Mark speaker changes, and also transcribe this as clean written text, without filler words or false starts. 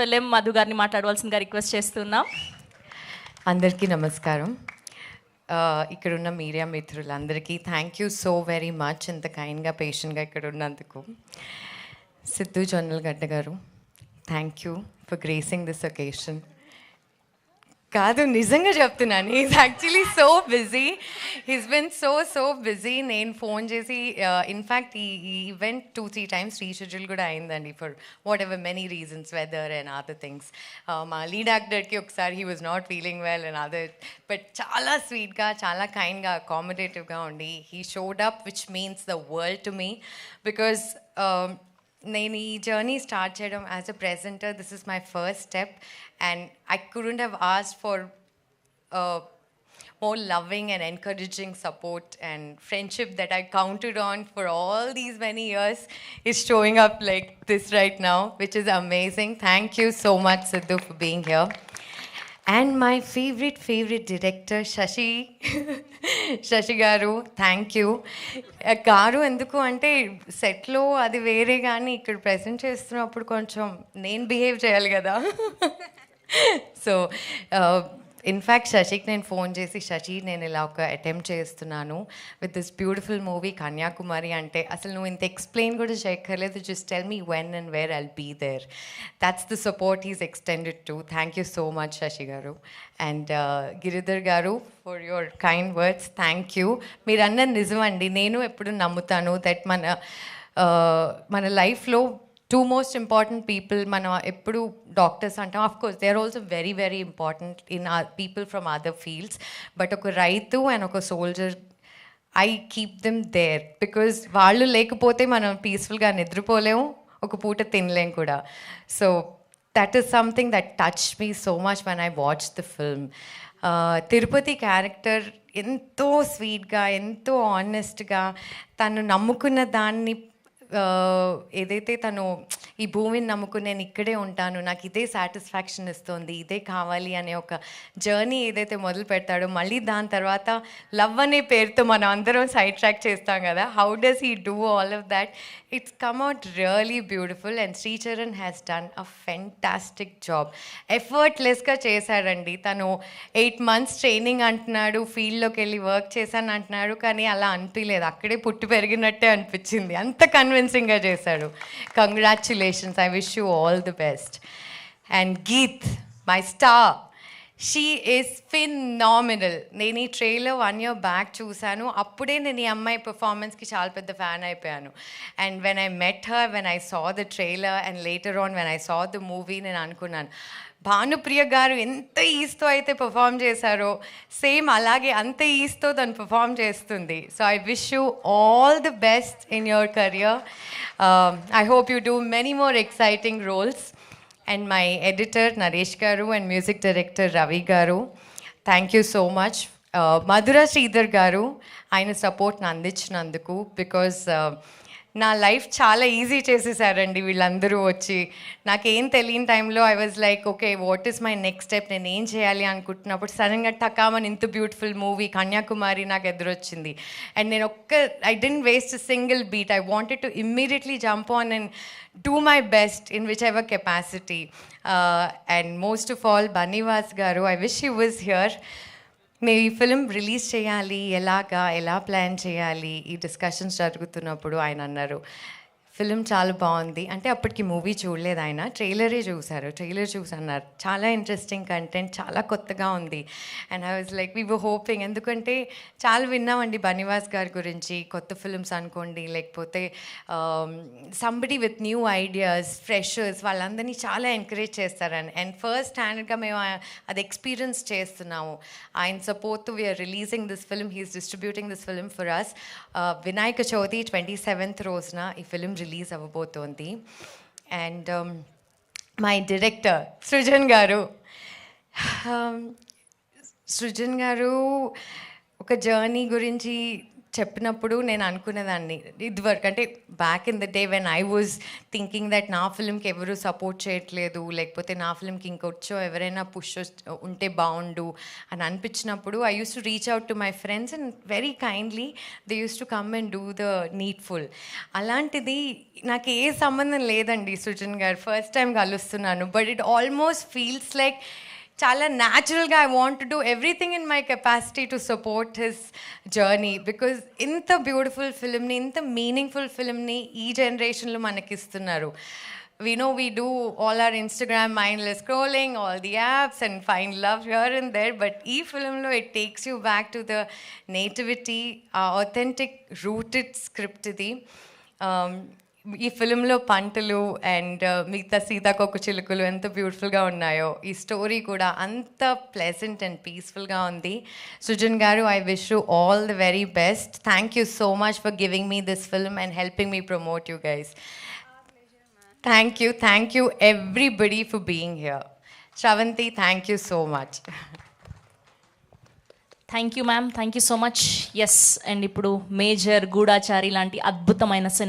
Speaker 1: Film Madhu గారిని మాట్లాడవలసిందిగా request చేస్తున్నాం.
Speaker 2: అందరికీ నమస్కారం. ఇక్కడున్న మీడియా మిత్రులందరికీ thank you so very much, ఇంత కైండ్గా పేషెంట్గా ఇక్కడ ఉన్నందుకు. సిద్ధు జొన్నలగడ్డ గారు, thank you for gracing this occasion. కాదు, నిజంగా చెప్తున్నాను, is actually so busy, he's been so busy. నేను ఫోన్ చేసి ఇన్ఫ్యాక్ట్ ఈ ఈవెంట్ 2-3 times రీషెడ్యూల్ కూడా అయిందండి for whatever many reasons, weather and other things. మా లీడ్ యాక్టర్కి ఒకసారి he was not feeling well and other, but చాలా స్వీట్గా, చాలా కైండ్గా, అకామిడేటివ్గా ఉండి he showed up, which means the world to me. Because నేను ఈ జర్నీ స్టార్ట్ చేయడం as a presenter, this is my first step and I couldn't have asked for more loving and encouraging support and friendship that I counted on for all these many years is showing up like this right now, which is amazing. Thank you so much, Sidhu, for being here. And my favorite director, Shashi garu, thank you. Garu ఎందుకు అంటే సెట్లో అది వేరే, కానీ ఇక్కడ present చేస్తున్నప్పుడు కొంచెం నేను బిహేవ్ చేయాలి కదా. సో ఇన్ఫ్యాక్ట్ శశికి నేను ఫోన్ చేసి, శశి నేను ఇలా ఒక అటెంప్ట్ చేస్తున్నాను with this beautiful movie Kanyakumari అంటే, అసలు నువ్వు ఇంత ఎక్స్ప్లెయిన్ కూడా చేయక్కర్లేదు, just tell me when and where I'll be there. That's the support he's extended to. Thank you so much Shashi గారు. అండ్ గిరిధర్ గారు, for your kind words, thank you. మీరు అన్నది నిజమండి, నేను ఎప్పుడు నమ్ముతాను దట్ మన లైఫ్లో టూ మోస్ట్ ఇంపార్టెంట్ పీపుల్, మనం ఎప్పుడు డాక్టర్స్ అంటాం, of course they are also very important in people from other fields, but ఒక రైతు అండ్ ఒక soldier, I keep them there because వాళ్ళు లేకపోతే మనం పీస్ఫుల్గా నిద్రపోలేము, ఒక పూట తినలేం కూడా. So that is something that touch me so much when I watch the film. Tirupati character ఎంతో స్వీట్గా, ఎంతో ఆనెస్ట్గా, తను నమ్ముకున్న దాన్ని, ఏదైతే తను ఈ భూమిని నమ్ముకుని నేను ఇక్కడే ఉంటాను, నాకు ఇదే సాటిస్ఫాక్షన్ ఇస్తుంది, ఇదే కావాలి అనే ఒక జర్నీ ఏదైతే మొదలు పెడతాడో, మళ్ళీ దాని తర్వాత లవ్ అనే పేరుతో మనం అందరం సైడ్ ట్రాక్ చేస్తాం కదా, how does he do all of that? It's come out really beautiful and Sricharan has done a fantastic job. ఎఫర్ట్లెస్గా చేశాడండి. తను 8 months ట్రైనింగ్ అంటున్నాడు, ఫీల్డ్లోకి వెళ్ళి వర్క్ చేశాను అంటున్నాడు, కానీ అలా అనిపించలేదు, అక్కడే పుట్టి పెరిగినట్టే అనిపించింది, అంత కన్విన్సింగ్గా చేశాడు. Congratulations, I wish you all the best. And Geeth, my star, she is phenomenal. నేను ఈ ట్రైలర్ 1 year బ్యాక్ చూశాను, అప్పుడే నేను ఈ అమ్మాయి పర్ఫార్మెన్స్కి చాలా పెద్ద ఫ్యాన్ అయిపోయాను. And when I met her, when I saw the trailer and later on when I saw the movie, నేను అనుకున్నాను భానుప్రియ గారు ఎంత ఈస్తో అయితే పర్ఫామ్ చేశారో, సేమ్ అలాగే అంత ఈస్తో తను పర్ఫామ్ చేస్తుంది. So I wish you all the best in your career. I hope you do many more exciting roles. And my editor Naresh garu and music director Ravi garu, thank you so much. Madhura Sridhar garu, ఆయన support అందించినందుకు, because నా life చాలా easy చేసేసారండి వీళ్ళందరూ వచ్చి. నాకేం తెలియని టైంలో I was like, okay what is my next step, నేను ఏం చేయాలి అనుకుంటున్నప్పుడు సడన్గా టకామని ఇంత బ్యూటిఫుల్ మూవీ కన్యాకుమారి నాకు ఎదురొచ్చింది. అండ్ నేను I didn't waste a single beat, I wanted to immediately jump on and do my best in whichever capacity. And most of all, Banivas garu, I wish he was here. మేము ఈ film release చేయాలి, ఎలా plan చేయాలి, ఈ discussions జరుగుతున్నప్పుడు ఆయన అన్నారు, film చాలా బాగుంది అంటే, అప్పటికి మూవీ చూడలేదు ఆయన, ట్రైలర్ చూసి అన్నారు, చాలా ఇంట్రెస్టింగ్ కంటెంట్, చాలా కొత్తగా ఉంది. And I was like, we were hoping, ఎందుకంటే చాలా విన్నామండి బనివాస్ గారి గురించి, కొత్త ఫిలిమ్స్ అనుకోండి, లేకపోతే somebody with new ideas, freshers, వాళ్ళందరినీ చాలా ఎంకరేజ్ చేస్తారని. అండ్ ఫస్ట్ హ్యాండ్గా మేము అది ఎక్స్పీరియన్స్ చేస్తున్నాము. ఆయన support we're releasing this film, he's distributing this film for us. Vinayaka Chavithi 27th రోజున ఈ ఫిలిం రిలీజ్ అవ్వబోతోంది. అండ్ మై డైరెక్టర్ సృజన్ గారు ఒక జర్నీ గురించి చెప్పినప్పుడు నేను అనుకునేదాన్ని ఇదివరకు, అంటే back in the day when I was thinking that నా ఫిల్మ్కి ఎవరు సపోర్ట్ చేయట్లేదు, లేకపోతే నా ఫిల్మ్కి ఇంకొచ్చో ఎవరైనా పుష్ ఉంటే బాగుండు అని అనిపించినప్పుడు I use to reach out to my friends and very kindly they use to come and do the needful. అలాంటిది నాకు ఏ సంబంధం లేదండి సృజన్ గారు, ఫస్ట్ టైం కలుస్తున్నాను, but it almost feels like చాలా న్యాచురల్గా I want to do everything in my capacity to support his journey, because ఇంత బ్యూటిఫుల్ ఫిల్మ్ని, ఇంత మీనింగ్ఫుల్ ఫిల్మ్ని ఈ జనరేషన్లో మనకి ఇస్తున్నారు. We know we do all our Instagram mindless scrolling, all the apps and find love here and there, but ee film lo it takes you back to the nativity, authentic rooted script idi. ఈ ఫిలింలో పంటలు and మిగతా సీతాకోక చిలుకలు ఎంత బ్యూటిఫుల్గా ఉన్నాయో, ఈ స్టోరీ కూడా అంత ప్లెజెంట్ అండ్ పీస్ఫుల్గా ఉంది. సృజన్ గారు, I wish you all the very best. Thank you so much for giving me this film and helping me promote you guys. Thank you everybody for being here. Sravanthi, thank you so much.
Speaker 1: Thank you ma'am, thank you so much. Yes, and ఇప్పుడు Major, Goodachari లాంటి అద్భుతమైన cinema